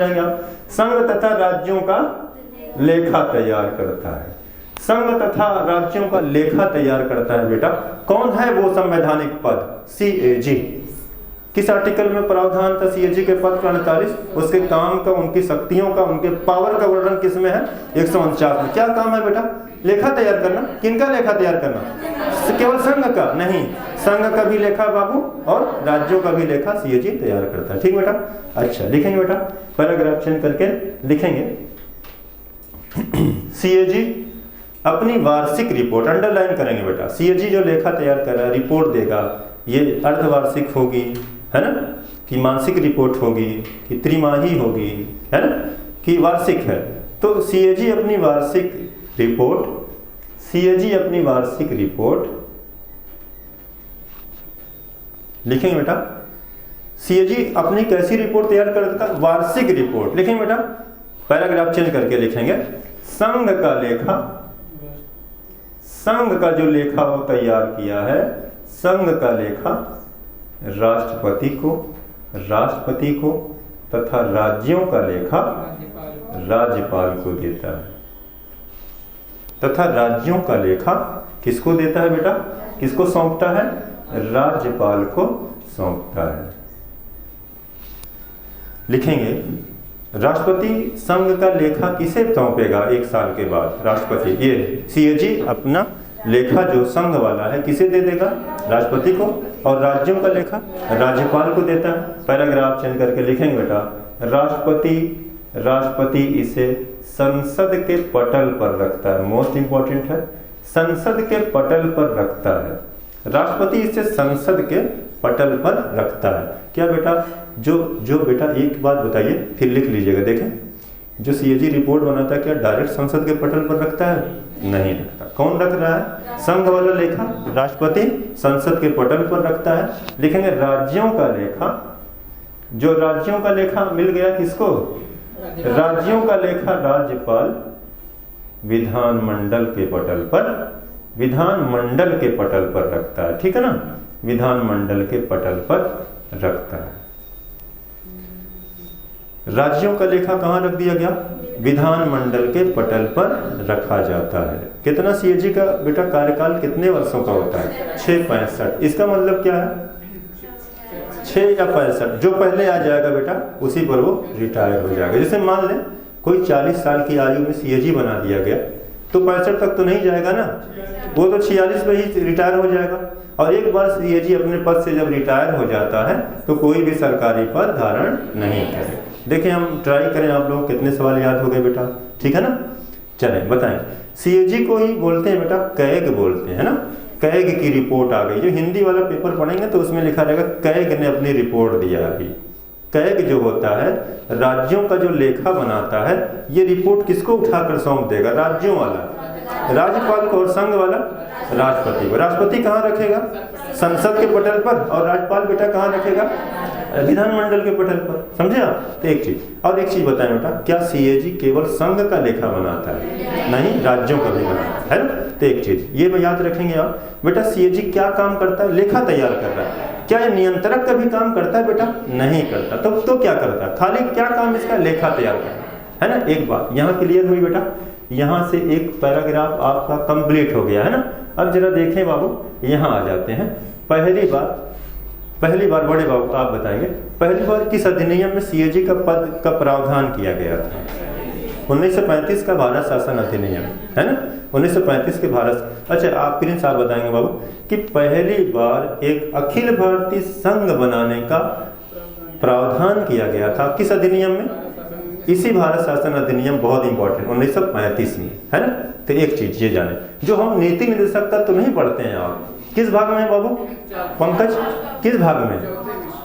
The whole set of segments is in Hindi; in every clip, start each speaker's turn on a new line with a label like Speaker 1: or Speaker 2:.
Speaker 1: संघ तथा राज्यों का लेखा तैयार करता है। संघ तथा राज्यों का लेखा तैयार करता है बेटा। कौन है वो संवैधानिक पद? CAG। किस आर्टिकल में प्रावधान था CAG के पद का? 48। उसके काम का, उनकी शक्तियों का, उनके पावर का वर्णन किस में है? 149 में। क्या काम है बेटा? लेखा तैयार करना। किनका लेखा तैयार करना? केवल संघ का नहीं, संघ का भी लेखा बाबू और राज्यों का भी लेखा CAG तैयार करता है। ठीक बेटा? अच्छा, लिखेंगे बेटा, पैराग्राफ चेंज करके लिखेंगे। CAG अपनी वार्षिक रिपोर्ट, अंडरलाइन करेंगे बेटा। CAG जो लेखा तैयार कर रहा है, रिपोर्ट देगा, ये अर्धवार्षिक होगी, है ना, कि मासिक रिपोर्ट होगी, कि त्रिमाही होगी, है ना, कि वार्षिक है। तो CAG अपनी वार्षिक रिपोर्ट, CAG अपनी वार्षिक रिपोर्ट लिखेंगे बेटा। CAG अपनी कैसी रिपोर्ट तैयार करता है? वार्षिक रिपोर्ट। लिखेंगे बेटा, पैराग्राफ चेंज करके लिखेंगे। संघ का लेखा, संघ का जो लेखा वो तैयार किया है, संघ का लेखा राष्ट्रपति को तथा राज्यों का लेखा राज्यपाल को देता है। तथा राज्यों का लेखा किसको देता है बेटा? किसको सौंपता है? राज्यपाल को सौंपता है। लिखेंगे, राष्ट्रपति संघ का लेखा किसे सौंपेगा 1 साल के बाद? राष्ट्रपति। ये CAG अपना लेखा जो संघ वाला है किसे दे देगा? राष्ट्रपति को। और राज्यों का लेखा राज्यपाल को देता है। पैराग्राफ चेंज करके लिखेंगे बेटा, राष्ट्रपति इसे संसद के पटल पर रखता है। मोस्ट इंपॉर्टेंट है, संसद के पटल पर रखता है। राष्ट्रपति इसे संसद के पटल पर रखता है। क्या बेटा? जो बेटा, एक बात बताइए, फिर लिख लीजिएगा। देखें, जो CAG रिपोर्ट बनाता है क्या डायरेक्ट संसद के पटल पर रखता है? नहीं रखता। कौन रख रहा है? संघ वाला लेखा राष्ट्रपति संसद के पटल पर रखता है। लिखेंगे, राज्यों का लेखा, जो राज्यों का लेखा मिल गया किसको? राज्यों का लेखा राज्यपाल विधानमंडल के पटल पर, विधानमंडल के पटल पर रखता है। ठीक है ना? विधानमंडल के पटल पर रखता है। राज्यों का लेखा कहां रख दिया गया? विधानमंडल के पटल पर रखा जाता है। कितना CAG का बेटा कार्यकाल कितने वर्षों का होता है? 665। इसका मतलब क्या है? 6 या 65, जो पहले आ जाएगा बेटा उसी पर वो रिटायर हो जाएगा। जैसे मान लें कोई 40 साल की आयु में CAG बना दिया गया, तो 65 तक तो नहीं जाएगा ना, वो तो 46 में ही रिटायर हो जाएगा। और एक बार CAG अपने पद से जब रिटायर हो जाता है तो कोई भी सरकारी पद धारण नहीं करे। देखिए, हम ट्राई करें, आप लोग कितने सवाल याद हो गए बेटा? ठीक है ना? चलें बताएं। CAG को ही बोलते हैं बेटा कैग बोलते हैं ना। कैग की रिपोर्ट आ गई। जो हिंदी वाला पेपर पढ़ेंगे तो उसमें लिखा रहेगा कैग ने अपनी रिपोर्ट दिया अभी। कैग जो होता है राज्यों का जो लेखा बनाता है, ये रिपोर्ट किसको उठाकर सौंप देगा? राज्यों वाला राज्यपाल को, और संघ वाला राष्ट्रपति को। राष्ट्रपति कहाँ रखेगा? संसद के पटल पर। और राज्यपाल बेटा कहाँ रखेगा? विधानमंडल के पटल पर। समझे आप? तो एक चीज और एक चीज बताएं बेटा, क्या CAG केवल संघ का लेखा बनाता है? नहीं, राज्यों का भी बनाता है ना। तो एक चीज ये याद रखेंगे आप बेटा, CAG क्या काम करता है? लेखा तैयार कर रहा है। क्या ये नियंत्रक का भी काम करता है बेटा? नहीं करता। तो क्या करता है? खाली क्या काम इसका? लेखा तैयार करना है ना। एक बात यहाँ क्लियर हुई बेटा। यहाँ से एक पैराग्राफ आपका कंप्लीट हो गया है ना। अब जरा देखें बाबू, यहाँ आ जाते हैं। पहली बार बड़े बाबू आप बताएंगे, पहली बार किस अधिनियम में CAG का पद का प्रावधान किया गया था? 1935 का भारत शासन अधिनियम, है ना। 1935 के भारत। अच्छा, आप प्रिंस साहब बताएंगे बाबू कि पहली बार एक अखिल भारतीय संघ बनाने का प्रावधान किया गया था किस अधिनियम में? इसी भारत शासन अधिनियम, बहुत इंपॉर्टेंट, 1935 में, है ना। तो एक चीज ये जाने, जो हम नीति निर्देशक तत्व तो नहीं पढ़ते हैं आप, किस भाग में है बाबू? पंकज, किस भाग में?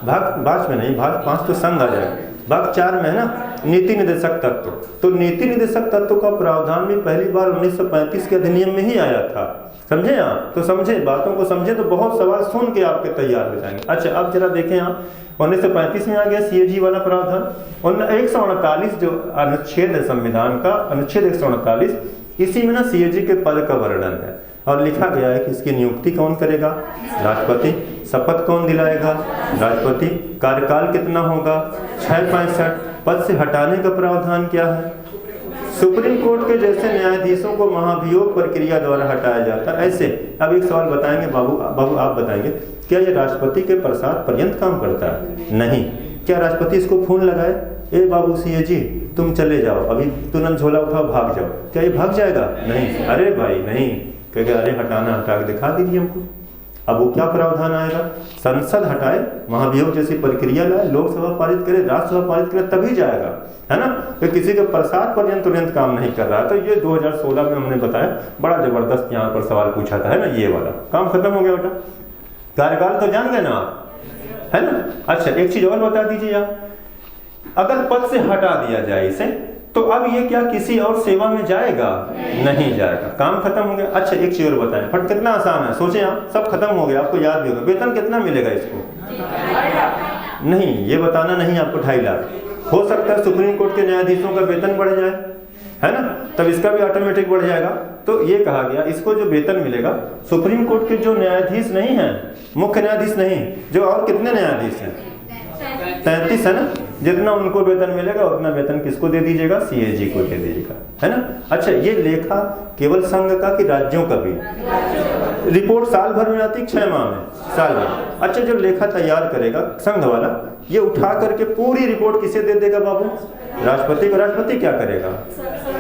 Speaker 1: भाग 5 में नहीं, भाग 5 तो संघ आ जाएगा, भाग 4 में है ना, नीति निर्देशक तत्व। तो नीति निर्देशक तत्व का प्रावधान भी पहली बार 1935 के अधिनियम में ही आया था। समझे आप? तो समझे, बातों को समझे तो बहुत सवाल सुन के आपके तैयार हो जाएंगे। अच्छा, अब जरा देखें आप, 1935 में आ गया CAG वाला प्रावधान। 148 जो अनुच्छेद है संविधान का, अनुच्छेद 148, इसी में ना CAG के पद का वर्णन है और लिखा गया है कि इसकी नियुक्ति कौन करेगा? राष्ट्रपति। शपथ कौन दिलाएगा? राष्ट्रपति। कार्यकाल कितना होगा? 665। पद से हटाने का प्रावधान क्या है? सुप्रीम कोर्ट के जैसे न्यायाधीशों को महाभियोग प्रक्रिया द्वारा हटाया जाता है। ऐसे अब एक सवाल बताएंगे बाबू आप बताएंगे, क्या ये राष्ट्रपति के प्रसाद पर्यंत काम करता है? नहीं। क्या राष्ट्रपति इसको फोन लगाए, ए बाबू सीएजी तुम चले जाओ, अभी तुरंत झोला उठाओ भाग जाओ, क्या ये भाग जाएगा? नहीं। अरे भाई नहीं, कहेगा अरे हटाना हटा के दिखा दीजिए हमको। अब वो क्या प्रावधान आएगा? संसद हटाए, महाभियोग जैसी प्रक्रिया लाए, लोकसभा पारित करे, राज्यसभा पारित करे, तभी जाएगा, है ना। तो किसी के प्रसाद पर्यंत तुरंत काम नहीं कर रहा। तो ये 2016 में हमने बताया, बड़ा जबरदस्त यहाँ पर सवाल पूछा था, है ना, ये वाला काम खत्म हो गया बेटा। कार्यकाल तो जान गए ना आप, है ना। अच्छा एक चीज और बता दीजिए आप, अगर पद से हटा दिया जाए इसे, तो अब ये क्या किसी और सेवा में जाएगा? नहीं जाएगा, काम खत्म हो गया। अच्छा एक चीज और बताएं, फट कितना आसान है, सोचें आप, सब खत्म हो गया, आपको याद भी होगा। वेतन कितना मिलेगा इसको? नहीं, ये बताना नहीं आपको, 2.5 लाख। हो सकता है सुप्रीम कोर्ट के न्यायाधीशों का वेतन बढ़ जाए, है ना, तब इसका भी ऑटोमेटिक बढ़ जाएगा। तो ये कहा गया इसको जो वेतन मिलेगा, सुप्रीम कोर्ट के जो न्यायाधीश नहीं है, मुख्य न्यायाधीश नहीं, जो और कितने न्यायाधीश हैं? 33 है ना, जितना उनको वेतन मिलेगा उतना वेतन किसको दे दीजिएगा? सीएजी को दे दीजिएगा, है ना। अच्छा ये लेखा केवल संघ का कि राज्यों का भी? रिपोर्ट साल भर में आती, 6 माह में, साल भर। अच्छा जो लेखा तैयार करेगा संघ वाला, ये उठा करके पूरी रिपोर्ट किसे दे देगा बाबू? राष्ट्रपति को। राष्ट्रपति क्या करेगा?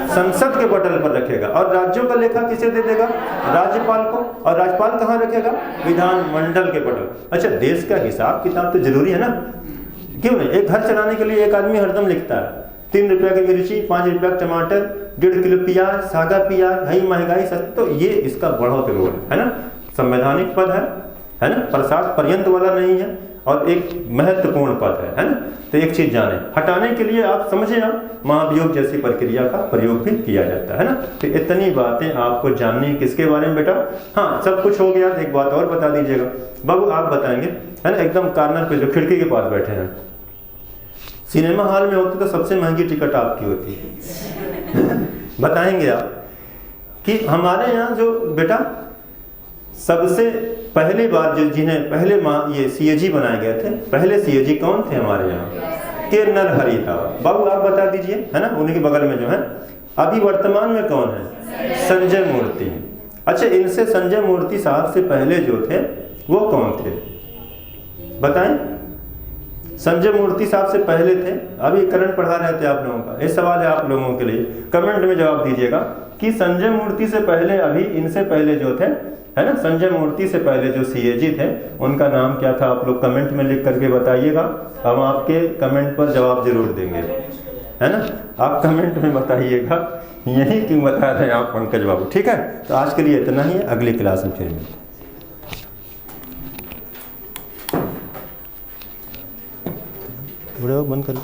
Speaker 1: संसद के पटल पर रखेगा। और राज्यों का लेखा किसे दे देगा? राज्यपाल को। और राज्यपाल कहाँ रखेगा? विधानमंडल के पटल। अच्छा देश का हिसाब किताब तो जरूरी है ना, क्यों नहीं? एक घर चलाने के लिए एक आदमी हरदम लिखता है 3 रुपया की मिर्ची, 5 रुपया का टमाटर, 1.5 किलो प्याज, सागा प्याज, हई महंगाई सस्ती। तो ये इसका बहुत रोल है ना, संवैधानिक पद है ना, प्रसाद पर्यंत वाला नहीं है, और एक महत्वपूर्ण पद है ना। तो एक चीज जाने, हटाने के लिए आप समझे, आप महाभियोग जैसी प्रक्रिया का प्रयोग भी किया जाता है ना। तो इतनी बातें आपको जाननी किसके बारे में बेटा? हाँ सब कुछ हो गया। एक बात और बता दीजिएगा बाबू, आप बताएंगे, है ना, एकदम कॉर्नर पे जो खिड़की के पास बैठे हैं, सिनेमा हॉल में होती तो सबसे महंगी टिकट आपकी होती है। बताएंगे आप कि हमारे यहाँ जो बेटा सबसे पहली बार जो जिन्हें पहले ये सीएजी बनाए गए थे, पहले सीएजी कौन थे हमारे यहाँ? के नरहरि राव। बाबू आप बता दीजिए, है ना, उन्हीं के बगल में जो है। अभी वर्तमान में कौन है? संजय मूर्ति। अच्छा इनसे संजय मूर्ति साहब से पहले जो थे वो कौन थे बताएं? संजय मूर्ति साहब से पहले थे, अभी करंट पढ़ा रहे थे आप लोगों का, ये सवाल है आप लोगों के लिए, कमेंट में जवाब दीजिएगा कि संजय मूर्ति से पहले, अभी इनसे पहले जो थे, है ना, संजय मूर्ति से पहले जो सीएजी थे उनका नाम क्या था? आप लोग कमेंट में लिख करके बताइएगा, हम आपके कमेंट पर जवाब जरूर देंगे, है ना। आप कमेंट में बताइएगा, यही क्यों बता रहे हैं आप पंकज बाबू, ठीक है। तो आज के लिए इतना ही है, अगली क्लास में फिर मिलते हैं। वीडियो बंद कर दो।